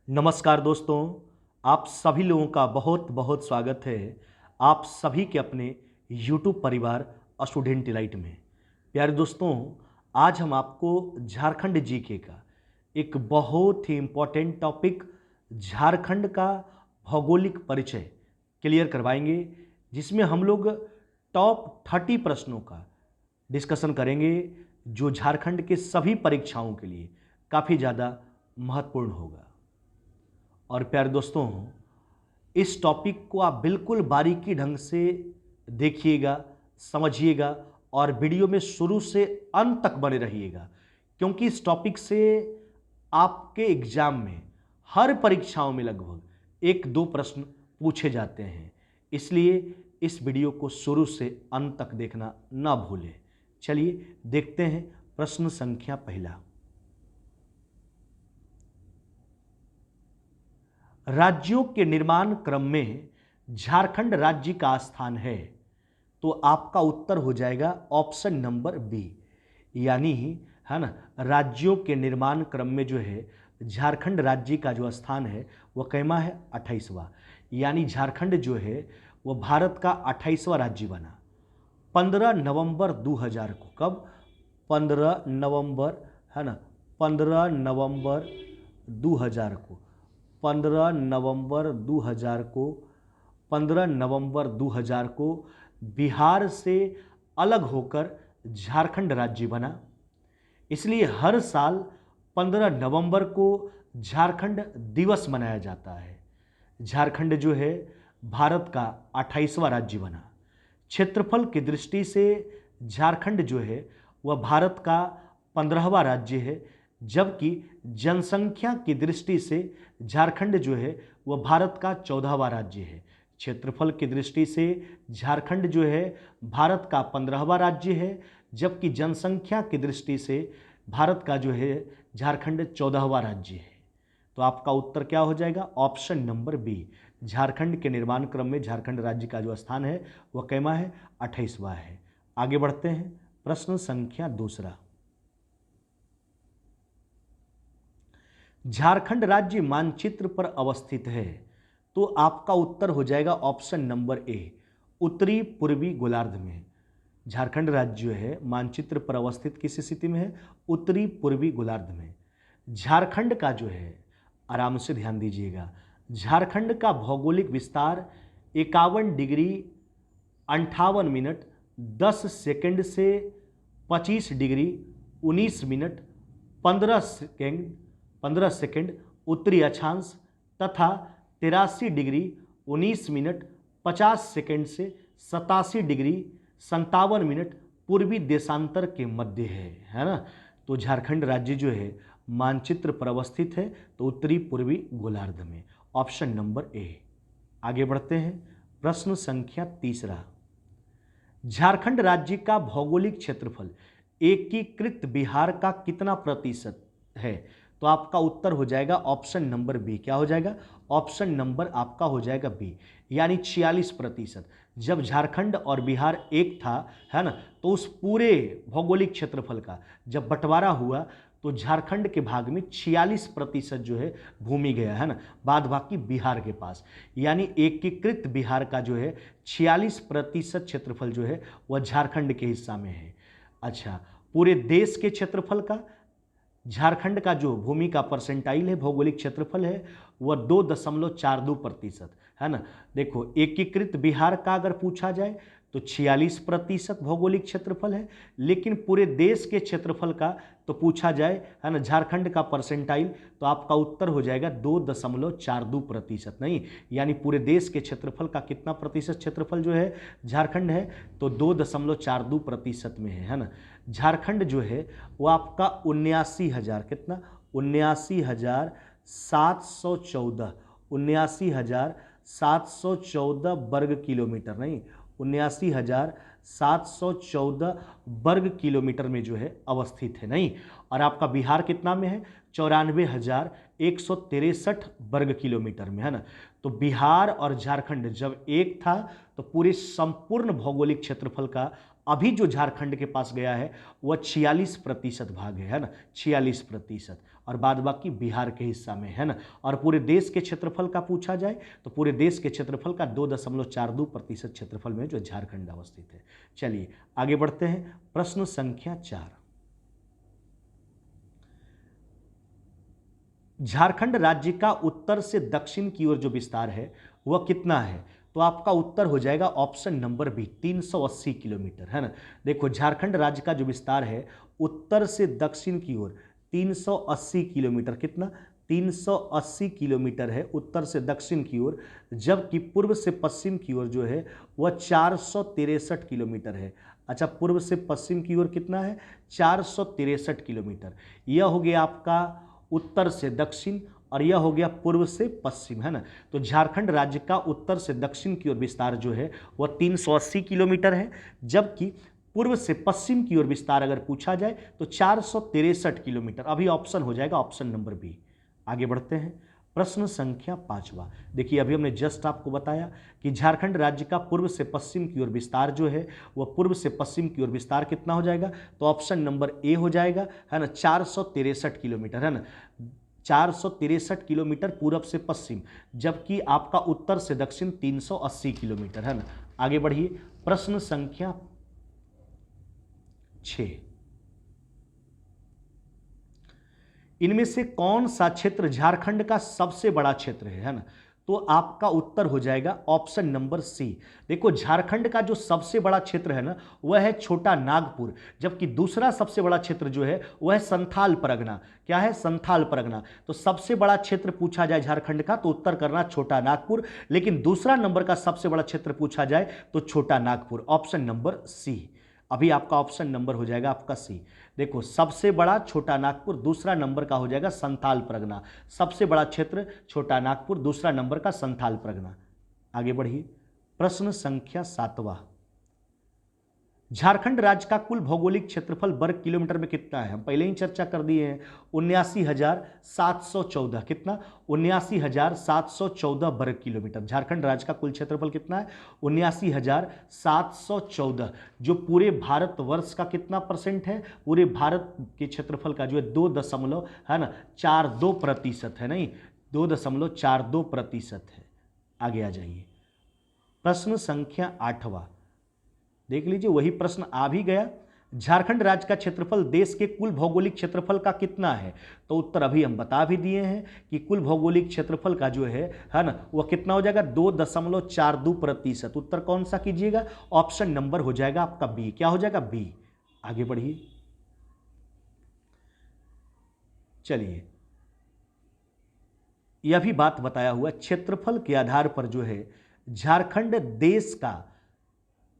नमस्कार दोस्तों, आप सभी लोगों का बहुत बहुत स्वागत है आप सभी के अपने YouTube परिवार स्टूडेंट डिलाइट में। प्यारे दोस्तों, आज हम आपको झारखंड जीके का एक बहुत ही इम्पोर्टेंट टॉपिक झारखंड का भौगोलिक परिचय क्लियर करवाएंगे, जिसमें हम लोग टॉप 30 प्रश्नों का डिस्कशन करेंगे जो झारखंड के सभी परीक्षाओं के लिए काफ़ी ज़्यादा महत्वपूर्ण होगा। और प्यारे दोस्तों, इस टॉपिक को आप बिल्कुल बारीकी ढंग से देखिएगा, समझिएगा और वीडियो में शुरू से अंत तक बने रहिएगा, क्योंकि इस टॉपिक से आपके एग्जाम में हर परीक्षाओं में लगभग 1-2 प्रश्न पूछे जाते हैं। इसलिए इस वीडियो को शुरू से अंत तक देखना ना भूलें। चलिए देखते हैं प्रश्न संख्या पहला। राज्यों के निर्माण क्रम में झारखंड राज्य का स्थान है, तो आपका उत्तर हो जाएगा ऑप्शन नंबर बी, यानी है ना, राज्यों के निर्माण क्रम में जो है झारखंड राज्य का जो स्थान है वह कैमा है 28वां, यानी झारखंड जो है वह भारत का 28वां राज्य बना 15 नवंबर 2000 को। कब? 15 नवंबर, है ना, 15 नवंबर 2000 को। 15 नवंबर 2000 को 15 नवंबर 2000 को बिहार से अलग होकर झारखंड राज्य बना। इसलिए हर साल 15 नवंबर को झारखंड दिवस मनाया जाता है। झारखंड जो है भारत का 28वां राज्य बना। क्षेत्रफल की दृष्टि से झारखंड जो है वह भारत का 15वां राज्य है, जबकि जनसंख्या की दृष्टि से झारखंड जो है वह भारत का 14वां राज्य है। क्षेत्रफल की दृष्टि से झारखंड जो है भारत का 15वां राज्य है, जबकि जनसंख्या की दृष्टि से भारत का जो है झारखंड 14वां राज्य है। तो आपका उत्तर क्या हो जाएगा? ऑप्शन नंबर बी, झारखंड के निर्माण क्रम में झारखंड राज्य का जो स्थान है वह कैमा है 28वां है। आगे बढ़ते हैं, प्रश्न संख्या दूसरा। झारखंड राज्य मानचित्र पर अवस्थित है, तो आपका उत्तर हो जाएगा ऑप्शन नंबर ए, उत्तरी पूर्वी गोलार्ध में। झारखंड राज्य जो है मानचित्र पर अवस्थित किस स्थिति में है? उत्तरी पूर्वी गोलार्ध में। झारखंड का जो है, आराम से ध्यान दीजिएगा, झारखंड का भौगोलिक विस्तार 51 डिग्री 58 मिनट 10 सेकंड से 25 डिग्री 19 मिनट 15 सेकंड उत्तरी अक्षांश तथा 83 डिग्री 19 मिनट 50 सेकंड से 87 डिग्री 57 मिनट पूर्वी देशांतर के मध्य है ना। तो झारखंड राज्य जो है मानचित्र पर अवस्थित है, तो उत्तरी पूर्वी गोलार्ध में। Option number A. आगे बढ़ते हैं, प्रश्न संख्या तीसरा। झारखंड राज्य का भौगोलिक क्षेत्रफल एकीकृत बिहार का कितना प्रतिशत है? तो आपका उत्तर हो जाएगा ऑप्शन नंबर बी। क्या हो जाएगा? ऑप्शन नंबर आपका हो जाएगा बी, यानी 46%। जब झारखंड और बिहार एक था, है ना, तो उस पूरे भौगोलिक क्षेत्रफल का जब बंटवारा हुआ तो झारखंड के भाग में 46% जो है भूमि गया, है ना, बाद बाकी बिहार के पास। यानी एकीकृत बिहार का जो है 46% क्षेत्रफल जो है वह झारखंड के हिस्सा में है। अच्छा, पूरे देश के क्षेत्रफल का झारखंड का जो भूमि का परसेंटाइल है, भौगोलिक क्षेत्रफल है, वह 2.42% है ना। देखो, एकीकृत बिहार का अगर पूछा जाए तो 46% भौगोलिक क्षेत्रफल है, लेकिन पूरे देश के क्षेत्रफल का तो पूछा जाए, है ना, झारखंड का परसेंटाइल, तो आपका उत्तर हो जाएगा 2.42%। नहीं, यानी पूरे देश के क्षेत्रफल का कितना प्रतिशत क्षेत्रफल जो है झारखंड है, तो 2.42% में है ना। झारखंड जो है वो आपका 79,000, कितना? 79,714 79,714 वर्ग किलोमीटर, नहीं, 79,714 वर्ग किलोमीटर में जो है अवस्थित है। नहीं, और आपका बिहार कितना में है? 94,163 वर्ग किलोमीटर में, है ना। तो बिहार और झारखंड जब एक था तो पूरे संपूर्ण भौगोलिक क्षेत्रफल का अभी जो झारखंड के पास गया है वह 46% भाग है ना, 46%। और बाद बाकी बिहार के हिस्सा में, है ना। और पूरे देश के क्षेत्रफल का पूछा जाए तो पूरे देश के क्षेत्रफल का 2.42% क्षेत्रफल में जो झारखंड अवस्थित है। चलिए आगे बढ़ते हैं। प्रश्न संख्या 4, झारखंड राज्य का उत्तर से दक्षिण की ओर जो विस्तार है वह कितना है? तो आपका उत्तर हो जाएगा ऑप्शन नंबर बी, 380 किलोमीटर, है ना। देखो झारखंड राज्य का जो विस्तार है उत्तर से दक्षिण की ओर 380 किलोमीटर, कितना? 380 किलोमीटर है उत्तर से दक्षिण की ओर, जबकि पूर्व से पश्चिम की ओर जो है वह 463 किलोमीटर है। अच्छा, पूर्व से पश्चिम की ओर कितना है? 463 किलोमीटर। यह हो गया आपका उत्तर से दक्षिण और यह हो गया पूर्व से पश्चिम, है ना। तो झारखंड राज्य का उत्तर से दक्षिण की ओर विस्तार जो है वह 380 किलोमीटर है, जबकि पूर्व से पश्चिम की ओर विस्तार अगर पूछा जाए तो 463 किलोमीटर। अभी ऑप्शन हो जाएगा ऑप्शन नंबर बी। आगे बढ़ते हैं। प्रश्न संख्या 5वां। देखिए अभी हमने जस्ट आपको बताया कि झारखंड राज्य का पूर्व से पश्चिम की ओर विस्तार जो है वह पूर्व से पश्चिम की ओर विस्तार कितना हो जाएगा? तो ऑप्शन नंबर ए हो जाएगा, है ना, 463 किलोमीटर, है ना। 463 किलोमीटर पूर्व से पश्चिम, जबकि आपका उत्तर से दक्षिण 380 किलोमीटर, है ना। आगे बढ़िए। प्रश्न संख्या 6, इनमें से कौन सा क्षेत्र झारखंड का सबसे बड़ा क्षेत्र है ना? तो आपका उत्तर हो जाएगा ऑप्शन नंबर सी। देखो झारखंड का जो सबसे बड़ा क्षेत्र है ना वह है छोटा नागपुर, जबकि दूसरा सबसे बड़ा क्षेत्र जो है वह है संथाल परगना। क्या है? संथाल परगना। तो सबसे बड़ा क्षेत्र पूछा जाए झारखंड का तो उत्तर करना छोटा नागपुर, लेकिन दूसरा नंबर का सबसे बड़ा क्षेत्र पूछा जाए तो छोटा नागपुर, ऑप्शन नंबर सी। अभी आपका ऑप्शन नंबर हो जाएगा आपका सी। देखो सबसे बड़ा छोटा नागपुर, दूसरा नंबर का हो जाएगा संथाल परगना। सबसे बड़ा क्षेत्र छोटा नागपुर, दूसरा नंबर का संथाल परगना। आगे बढ़िए। प्रश्न संख्या 7वां। झारखंड राज्य का कुल भौगोलिक क्षेत्रफल वर्ग किलोमीटर में कितना है? हम पहले ही चर्चा कर दिए हैं, 79,714। कितना? 79,714 वर्ग किलोमीटर। झारखंड राज्य का कुल क्षेत्रफल कितना है? 79,714, जो पूरे भारतवर्ष का कितना परसेंट है? पूरे भारत के क्षेत्रफल का जो है 2 है ना 42% है, नहीं 2.42% है। आगे आ जाइए। प्रश्न संख्या 8वां देख लीजिए, वही प्रश्न आ भी गया। झारखंड राज्य का क्षेत्रफल देश के कुल भौगोलिक क्षेत्रफल का कितना है? तो उत्तर अभी हम बता भी दिए हैं कि कुल भौगोलिक क्षेत्रफल का जो है ना वह कितना हो जाएगा? 2.42%। उत्तर कौन सा कीजिएगा? ऑप्शन नंबर हो जाएगा आपका बी। क्या हो जाएगा? बी। आगे बढ़िए। चलिए यह भी बात बताया हुआ, क्षेत्रफल के आधार पर जो है झारखंड देश का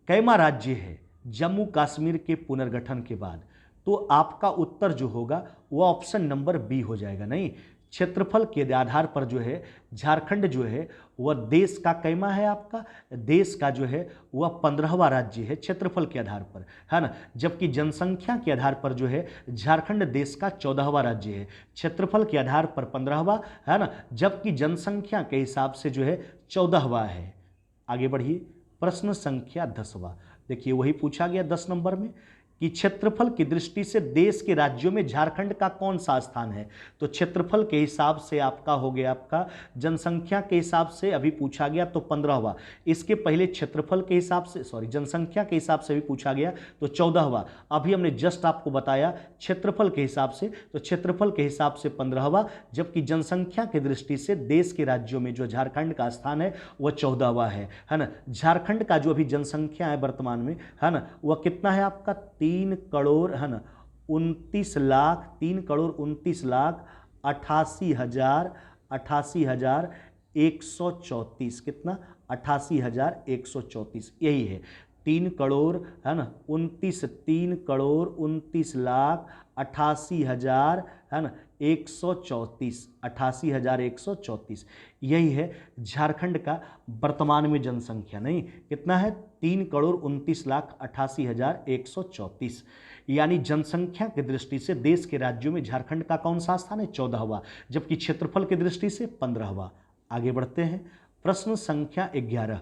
कैमा राज्य है जम्मू कश्मीर के पुनर्गठन के बाद? तो आपका उत्तर जो होगा वो ऑप्शन नंबर बी हो जाएगा। नहीं, क्षेत्रफल के आधार पर जो है झारखंड जो है वह देश का कैमा है, आपका देश का जो है वह 15वां राज्य है क्षेत्रफल के आधार पर, है ना। जबकि जनसंख्या के आधार पर जो है झारखंड देश का 14वां राज्य है, क्षेत्रफल के आधार पर 15वां, है ना, जबकि जनसंख्या के हिसाब से जो है 14वां है। आगे बढ़िए। प्रश्न संख्या 10वां। देखिए वही पूछा गया 10 नंबर में कि क्षेत्रफल की दृष्टि से देश के राज्यों में झारखंड का कौन सा स्थान है? तो क्षेत्रफल के हिसाब से आपका हो गया, आपका जनसंख्या के हिसाब से अभी पूछा गया तो 15वां। इसके पहले क्षेत्रफल के हिसाब से, सॉरी, जनसंख्या के हिसाब से भी पूछा गया तो 14वां। अभी हमने जस्ट आपको बताया क्षेत्रफल के हिसाब से, तो क्षेत्रफल के हिसाब से 15वां, जबकि जनसंख्या की दृष्टि से देश के राज्यों में जो झारखंड का स्थान है वह 14वां है ना। झारखंड का जो अभी जनसंख्या है वर्तमान में, है ना, वह कितना है आपका? 3 करोड़, है ना, 29 लाख, 3,29,88,134। कितना? 88,134, यही है 3 करोड़, है ना 3,29,88,000, है ना 134, 88,134, यही है झारखंड का वर्तमान में जनसंख्या। नहीं, कितना है? 3,29,88,134। यानी जनसंख्या की दृष्टि से देश के राज्यों में झारखंड का कौन सा स्थान है? 14वां, जबकि क्षेत्रफल की दृष्टि से 15वां। आगे बढ़ते हैं। प्रश्न संख्या 11।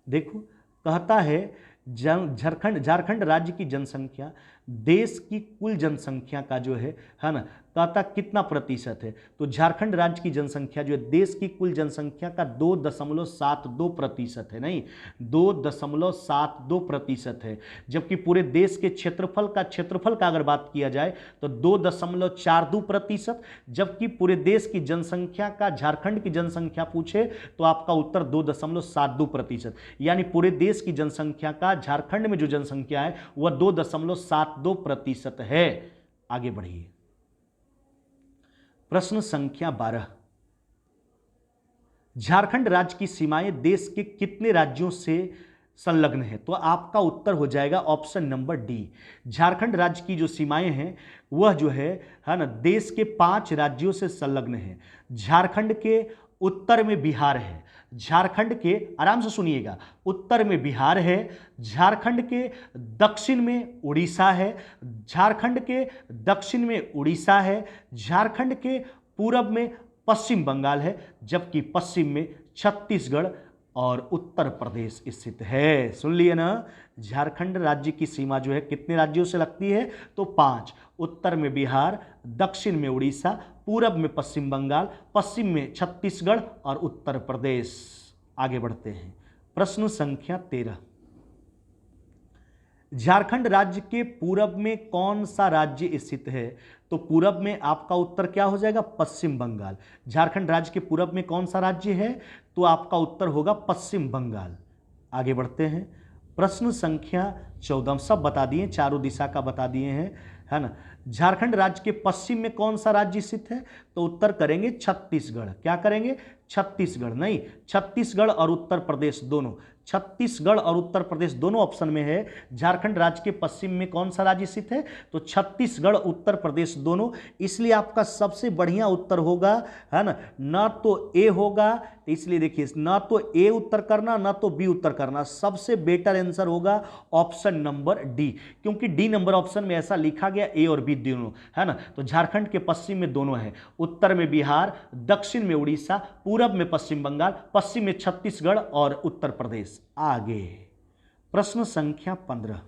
देखो कहता है झारखंड राज्य की जनसंख्या देश की कुल जनसंख्या का जो है ना कहता कितना प्रतिशत है, तो झारखंड राज्य की जनसंख्या जो है देश की कुल जनसंख्या का 2.72% है, नहीं 2.72% है। जबकि पूरे देश के क्षेत्रफल का अगर बात किया जाए तो 2.42%, जबकि पूरे देश की जनसंख्या का झारखंड की जनसंख्या पूछे तो आपका उत्तर 2.72%, यानी पूरे देश की जनसंख्या का झारखंड में जो जनसंख्या है वह 2.72% है। आगे बढ़िए, प्रश्न संख्या 12, झारखंड राज्य की सीमाएं देश के कितने राज्यों से संलग्न है, तो आपका उत्तर हो जाएगा ऑप्शन नंबर डी। झारखंड राज्य की जो सीमाएं हैं वह जो है ना देश के 5 राज्यों से संलग्न है। झारखंड के उत्तर में बिहार है, झारखंड के, आराम से सुनिएगा, उत्तर में बिहार है, झारखंड के दक्षिण में उड़ीसा है, झारखंड के दक्षिण में उड़ीसा है, झारखंड के पूरब में पश्चिम बंगाल है, जबकि पश्चिम में छत्तीसगढ़ और उत्तर प्रदेश स्थित है। सुन लिए ना, झारखंड राज्य की सीमा जो है कितने राज्यों से लगती है, तो 5, उत्तर में बिहार, दक्षिण में उड़ीसा, पूरब में पश्चिम बंगाल, पश्चिम में छत्तीसगढ़ और उत्तर प्रदेश। आगे बढ़ते हैं, प्रश्न संख्या 13, झारखंड राज्य के पूरब में कौन सा राज्य स्थित है, तो पूरब में आपका उत्तर क्या हो जाएगा, पश्चिम बंगाल। झारखंड राज्य के पूरब में कौन सा राज्य है, तो आपका उत्तर होगा पश्चिम बंगाल। आगे बढ़ते हैं, प्रश्न संख्या 14, सब बता दिए, चारों दिशा का बता दिए हैं, है ना। झारखंड राज्य के पश्चिम में कौन सा राज्य स्थित है, तो उत्तर करेंगे छत्तीसगढ़। क्या करेंगे, छत्तीसगढ़, नहीं छत्तीसगढ़ और उत्तर प्रदेश दोनों, छत्तीसगढ़ और उत्तर प्रदेश दोनों ऑप्शन में है। झारखंड राज्य के पश्चिम में कौन सा राज्य स्थित है, तो छत्तीसगढ़ उत्तर प्रदेश दोनों, इसलिए आपका सबसे बढ़िया उत्तर होगा, है ना तो ए होगा, तो इसलिए देखिए ना तो ए उत्तर करना ना तो बी उत्तर करना, सबसे बेटर आंसर होगा ऑप्शन नंबर डी, क्योंकि डी नंबर ऑप्शन में ऐसा लिखा गया ए और बी दोनों, है ना। तो झारखंड के पश्चिम में दोनों है, उत्तर में बिहार, दक्षिण में उड़ीसा, पूरब में पश्चिम बंगाल, पश्चिम में छत्तीसगढ़ और उत्तर प्रदेश। आगे प्रश्न संख्या 15,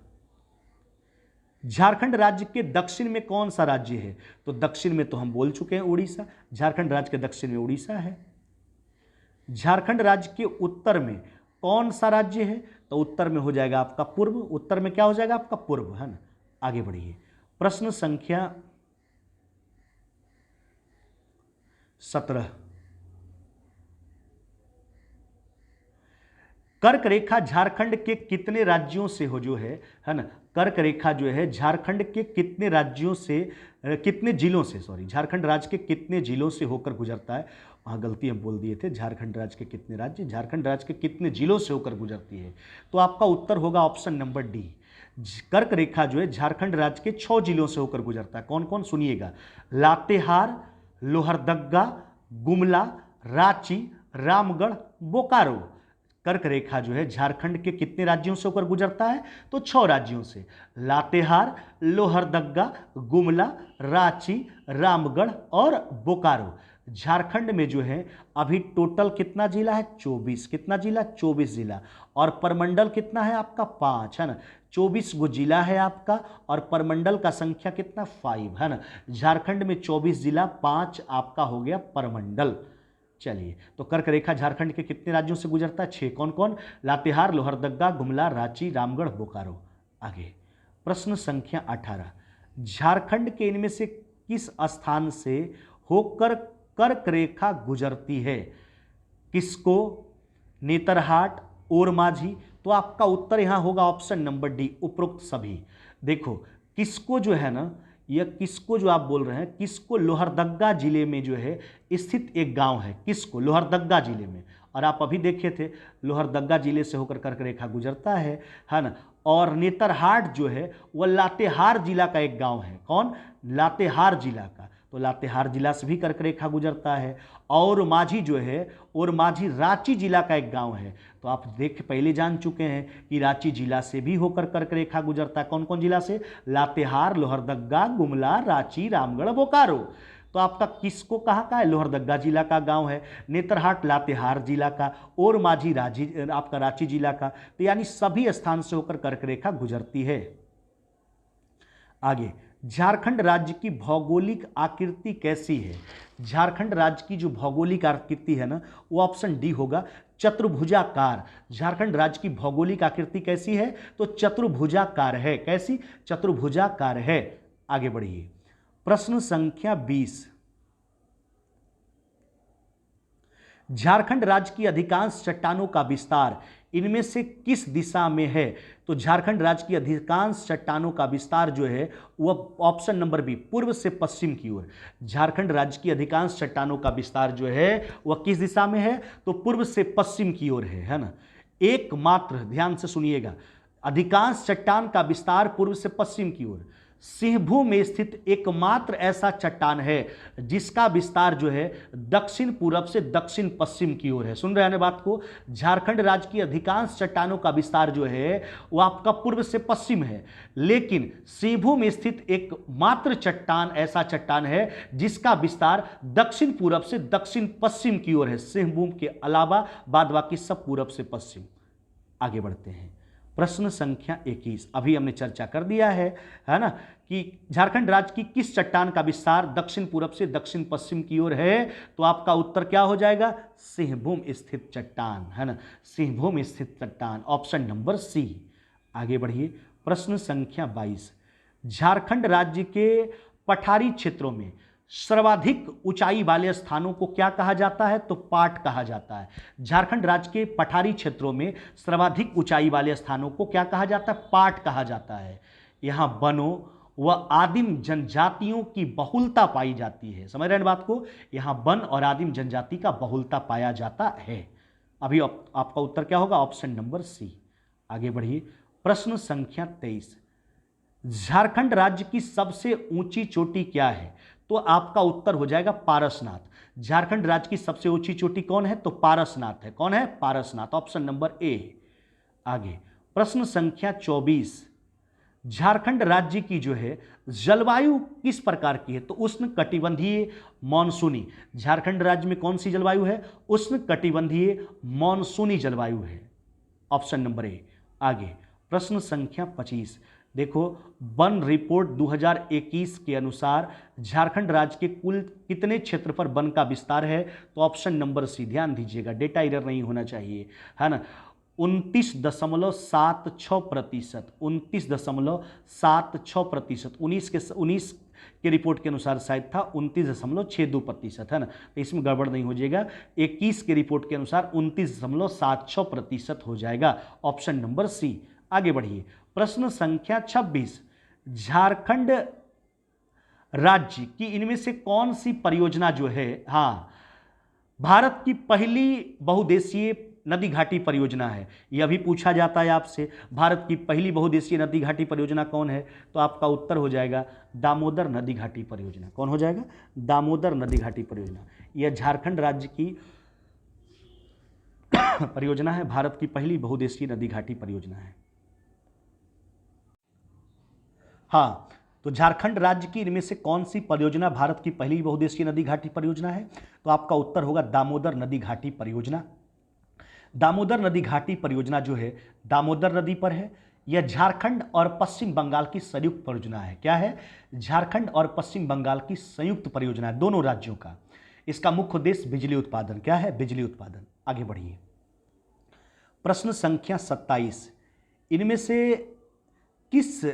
झारखंड राज्य के दक्षिण में कौन सा राज्य है, तो दक्षिण में तो हम बोल चुके हैं उड़ीसा, झारखंड राज्य के दक्षिण में उड़ीसा है। झारखंड राज्य के उत्तर में कौन सा राज्य है, तो उत्तर में हो जाएगा आपका पूर्व, उत्तर में क्या हो जाएगा आपका पूर्व, है ना। आगे बढ़िए, प्रश्न संख्या 17, कर्क रेखा झारखंड के कितने राज्यों से हो जो है ना, कर्क रेखा जो है झारखंड के कितने राज्यों से, कितने जिलों से, सॉरी, झारखंड राज्य के कितने जिलों से होकर गुजरता है, वहाँ गलती हम बोल दिए थे, झारखंड राज्य के कितने राज्य, झारखंड राज्य के कितने जिलों से होकर गुजरती है, तो आपका उत्तर होगा ऑप्शन नंबर डी। कर्क रेखा जो है झारखंड राज्य के 6 जिलों से होकर गुजरता है। कौन कौन, सुनिएगा, लातेहार, लोहरदग्गा, गुमला, रांची, रामगढ़, बोकारो। कर्क रेखा जो है झारखंड के कितने राज्यों से होकर गुजरता है, तो 6 राज्यों से, लातेहार, लोहरदग्गा, गुमला, रांची, रामगढ़ और बोकारो। झारखंड में जो है अभी टोटल कितना जिला है, 24, कितना जिला, 24 जिला, और परमंडल कितना है आपका 5, है ना, 24 गो जिला है आपका, और परमंडल का संख्या कितना 5, है ना। झारखंड में 24 जिला, 5 आपका हो गया परमंडल। चलिए, तो कर्क रेखा झारखंड के कितने राज्यों से गुजरता है, 6, कौन कौन, लातेहार, लोहरदग्गा, गुमला, रांची, रामगढ़, बोकारो। आगे प्रश्न संख्या 18, झारखंड के इनमें से किस स्थान से होकर कर्क रेखा गुजरती है, किसको, नेतरहाट, ओरमाझी, तो आपका उत्तर यहां होगा ऑप्शन नंबर डी, उपरोक्त सभी। देखो किसको जो है ना, यह किसको जो आप बोल रहे हैं, किसको, लोहरदग्गा जिले में जो है स्थित एक गांव है, किसको, लोहरदग्गा जिले में, और आप अभी देखे थे लोहरदग्गा जिले से होकर कर्क रेखा गुजरता है ना। और नेतरहाट जो है वह लातेहार जिला का एक गांव है, कौन, लातेहार जिला का, तो लातेहार जिला से भी कर्क रेखा गुजरता है। और माझी जो है, और माझी रांची जिला का एक गांव है, तो आप देख पहले जान चुके हैं कि रांची जिला से भी होकर कर्क रेखा गुजरता है। कौन कौन जिला से, लातेहार, लोहरदग्गा, गुमला, रांची, रामगढ़, बोकारो। तो आपका किसको कहाँ का है, लोहरदग्गा जिला का गांव है, नेतरहाट लातेहार जिला का, और माझी आपका रांची जिला का, तो यानी सभी स्थान से होकर कर्क रेखा गुजरती है। आगे झारखंड राज्य की भौगोलिक आकृति कैसी है? झारखंड राज्य की जो भौगोलिक आकृति है ना, वो ऑप्शन डी होगा, चतुर्भुजाकार। झारखंड राज्य की भौगोलिक आकृति कैसी है? तो चतुर्भुजाकार है। कैसी? चतुर्भुजाकार है। आगे बढ़िए, प्रश्न संख्या 20। झारखंड राज्य की अधिकांश चट्टानों का विस्तार इनमें से किस दिशा में है? तो झारखंड राज्य की अधिकांश चट्टानों का विस्तार जो है वह ऑप्शन नंबर बी, पूर्व से पश्चिम की ओर। झारखंड राज्य की अधिकांश चट्टानों का विस्तार जो है वह किस दिशा में है? तो पूर्व से पश्चिम की ओर है ना। एकमात्र, ध्यान से सुनिएगा, अधिकांश चट्टान का विस्तार पूर्व से पश्चिम की ओर। सिंहभूम में स्थित एकमात्र ऐसा चट्टान है जिसका विस्तार जो है दक्षिण पूरब से दक्षिण पश्चिम की ओर है। सुन रहे हैं ना बात को? झारखंड राज्य की अधिकांश चट्टानों का विस्तार जो है वो आपका पूर्व से पश्चिम है, लेकिन सिंहभूम में स्थित एकमात्र चट्टान ऐसा चट्टान है जिसका विस्तार दक्षिण पूरब से दक्षिण पश्चिम की ओर है। सिंहभूम के अलावा बाद बाकी सब पूरब से पश्चिम। आगे बढ़ते हैं, प्रश्न संख्या 21। अभी हमने चर्चा कर दिया है ना, कि झारखंड राज्य की किस चट्टान का विस्तार दक्षिण पूरब से दक्षिण पश्चिम की ओर है? तो आपका उत्तर क्या हो जाएगा? सिंहभूम स्थित चट्टान, है ना, सिंहभूम स्थित चट्टान, ऑप्शन नंबर सी। आगे बढ़िए, प्रश्न संख्या 22। झारखंड राज्य के पठारी क्षेत्रों में सर्वाधिक ऊंचाई वाले स्थानों को क्या कहा जाता है? तो पाट कहा जाता है। झारखंड राज्य के पठारी क्षेत्रों में सर्वाधिक ऊंचाई वाले स्थानों को क्या कहा जाता है? पाट कहा जाता है। यहां वनों व आदिम जनजातियों की बहुलता पाई जाती है। समझ रहे हैं बात को? यहां वन और आदिम जनजाति का बहुलता पाया जाता है। अभी आपका उत्तर क्या होगा? Option number C. आगे बढ़िए, प्रश्न संख्या 23। झारखंड राज्य की सबसे ऊंची चोटी क्या है? तो आपका उत्तर हो जाएगा पारसनाथ। झारखंड राज्य की सबसे ऊंची चोटी कौन है? तो पारसनाथ है। कौन है? Parasnath, option number A. आगे, प्रश्न संख्या 24। झारखंड राज्य की जो है जलवायु किस प्रकार की है? तो उष्ण कटिबंधीय मानसूनी। झारखंड राज्य में कौन सी जलवायु है? उष्ण कटिबंधीय मानसूनी जलवायु है, ऑप्शन नंबर ए। आगे, प्रश्न संख्या 25। देखो, वन रिपोर्ट 2021 के अनुसार झारखंड राज्य के कुल कितने क्षेत्र पर वन का विस्तार है? तो ऑप्शन नंबर सी। ध्यान दीजिएगा, डेटा एरर नहीं होना चाहिए, है ना। 29.76%, 29.76%। 19 के रिपोर्ट के अनुसार शायद था 29.62%, है ना, तो इसमें गड़बड़ नहीं हो जाएगा। 21 के रिपोर्ट के अनुसार 29.76% हो जाएगा, ऑप्शन नंबर सी। आगे बढ़िए, प्रश्न संख्या 26। झारखंड राज्य की इनमें से कौन सी परियोजना जो है, हाँ, भारत की पहली बहुउद्देशीय नदी घाटी परियोजना है? यह भी पूछा जाता है आपसे, भारत की पहली बहुउद्देशीय नदी घाटी परियोजना कौन है? तो आपका उत्तर हो जाएगा दामोदर नदी घाटी परियोजना। कौन हो जाएगा? दामोदर नदी घाटी परियोजना। यह झारखंड राज्य की परियोजना है, भारत की पहली बहुउद्देशीय नदी घाटी परियोजना है। हाँ, तो झारखंड राज्य की इनमें से कौन सी परियोजना भारत की पहली बहुउद्देशीय नदी घाटी परियोजना है? तो आपका उत्तर होगा दामोदर नदी घाटी परियोजना। दामोदर नदी घाटी परियोजना जो है दामोदर नदी पर है। यह झारखंड और पश्चिम बंगाल की संयुक्त परियोजना है। क्या है? झारखंड और पश्चिम बंगाल की संयुक्त परियोजना है, दोनों राज्यों का। इसका मुख्य उद्देश्य बिजली उत्पादन। क्या है? बिजली उत्पादन। आगे बढ़िए, प्रश्न संख्या 27। इनमें से किस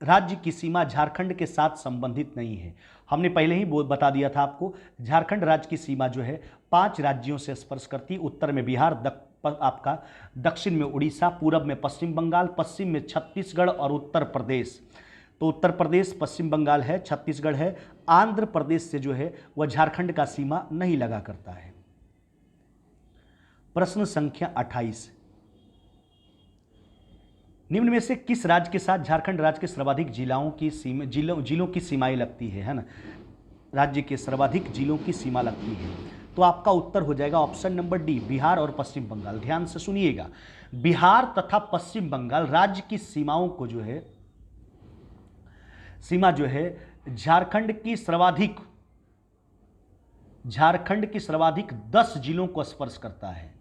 राज्य की सीमा झारखंड के साथ संबंधित नहीं है? हमने पहले ही बता दिया था आपको, झारखंड राज्य की सीमा जो है 5 राज्यों से स्पर्श करती। उत्तर में बिहार, आपका दक्षिण में उड़ीसा, पूरब में पश्चिम बंगाल, पश्चिम में छत्तीसगढ़ और उत्तर प्रदेश। तो उत्तर प्रदेश पश्चिम बंगाल है, छत्तीसगढ़ है, आंध्र प्रदेश से जो है वह झारखंड का सीमा नहीं लगा करता है। प्रश्न संख्या 28। निम्न में से किस राज्य के साथ झारखंड राज्य के सर्वाधिक जिलों की सीमाएं लगती है ना? राज्य के सर्वाधिक जिलों की सीमा लगती है, तो आपका उत्तर हो जाएगा ऑप्शन नंबर डी, बिहार और पश्चिम बंगाल। ध्यान से सुनिएगा, बिहार तथा पश्चिम बंगाल राज्य की सीमाओं को जो है झारखंड की सर्वाधिक 10 जिलों को स्पर्श करता है।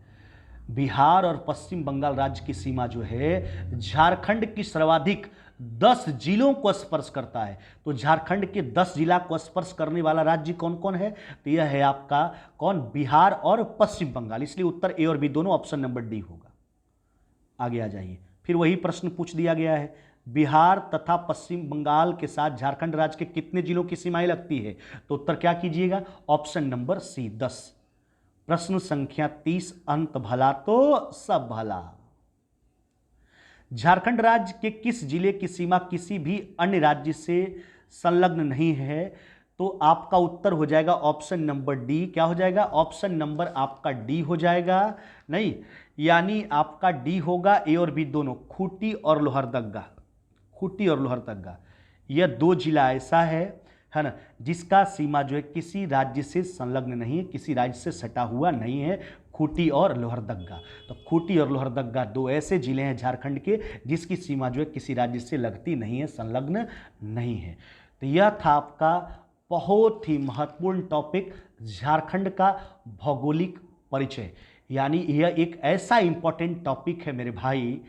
बिहार और पश्चिम बंगाल राज्य की सीमा जो है झारखंड की सर्वाधिक 10 जिलों को स्पर्श करता है। तो झारखंड के 10 जिला को स्पर्श करने वाला राज्य कौन कौन है? तो यह है आपका कौन? बिहार और पश्चिम बंगाल। इसलिए उत्तर ए और बी दोनों, ऑप्शन नंबर डी होगा। आगे आ जाइए, फिर वही प्रश्न पूछ दिया गया है, बिहार तथा पश्चिम बंगाल के साथ झारखंड राज्य के कितने जिलों की सीमाएं लगती है? तो उत्तर क्या कीजिएगा? Option number C 10। प्रश्न संख्या 30, अंत भला तो सब भला। झारखंड राज्य के किस जिले की सीमा किसी भी अन्य राज्य से संलग्न नहीं है? तो आपका उत्तर हो जाएगा ऑप्शन नंबर डी। क्या हो जाएगा? ऑप्शन नंबर आपका डी हो जाएगा। नहीं, यानी आपका डी होगा, ए और बी दोनों, खूंटी और लोहरदगा। खूंटी और लोहरदगा यह 2 जिला ऐसा है ना, जिसका सीमा जो है किसी राज्य से संलग्न नहीं है, किसी राज्य से सटा हुआ नहीं है, खूंटी और लोहरदगा। तो खूंटी और लोहरदगा 2 ऐसे जिले हैं झारखंड के जिसकी सीमा जो है किसी राज्य से लगती नहीं है, संलग्न नहीं है। तो यह था आपका बहुत ही महत्वपूर्ण टॉपिक, झारखंड का भौगोलिक परिचय। यानी यह एक ऐसा इंपॉर्टेंट टॉपिक है मेरे भाई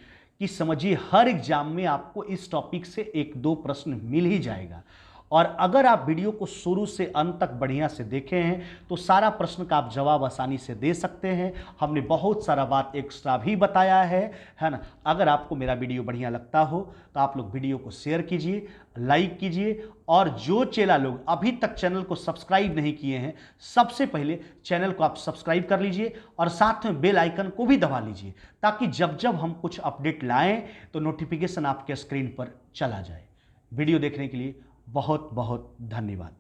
कि समझिए हर एग्जाम में आपको इस टॉपिक से 1-2 प्रश्न मिल ही जाएगा। और अगर आप वीडियो को शुरू से अंत तक बढ़िया से देखे हैं तो सारा प्रश्न का आप जवाब आसानी से दे सकते हैं। हमने बहुत सारा बात एक्स्ट्रा भी बताया है ना। अगर आपको मेरा वीडियो बढ़िया लगता हो तो आप लोग वीडियो को शेयर कीजिए, लाइक कीजिए, और जो चेला लोग अभी तक चैनल को सब्सक्राइब नहीं किए हैं, सबसे पहले चैनल को आप सब्सक्राइब कर लीजिए और साथ में बेल आइकन को भी दबा लीजिए, ताकि जब जब हम कुछ अपडेट लाएं तो नोटिफिकेशन आपके स्क्रीन पर चला जाए। वीडियो देखने के लिए बहुत बहुत धन्यवाद।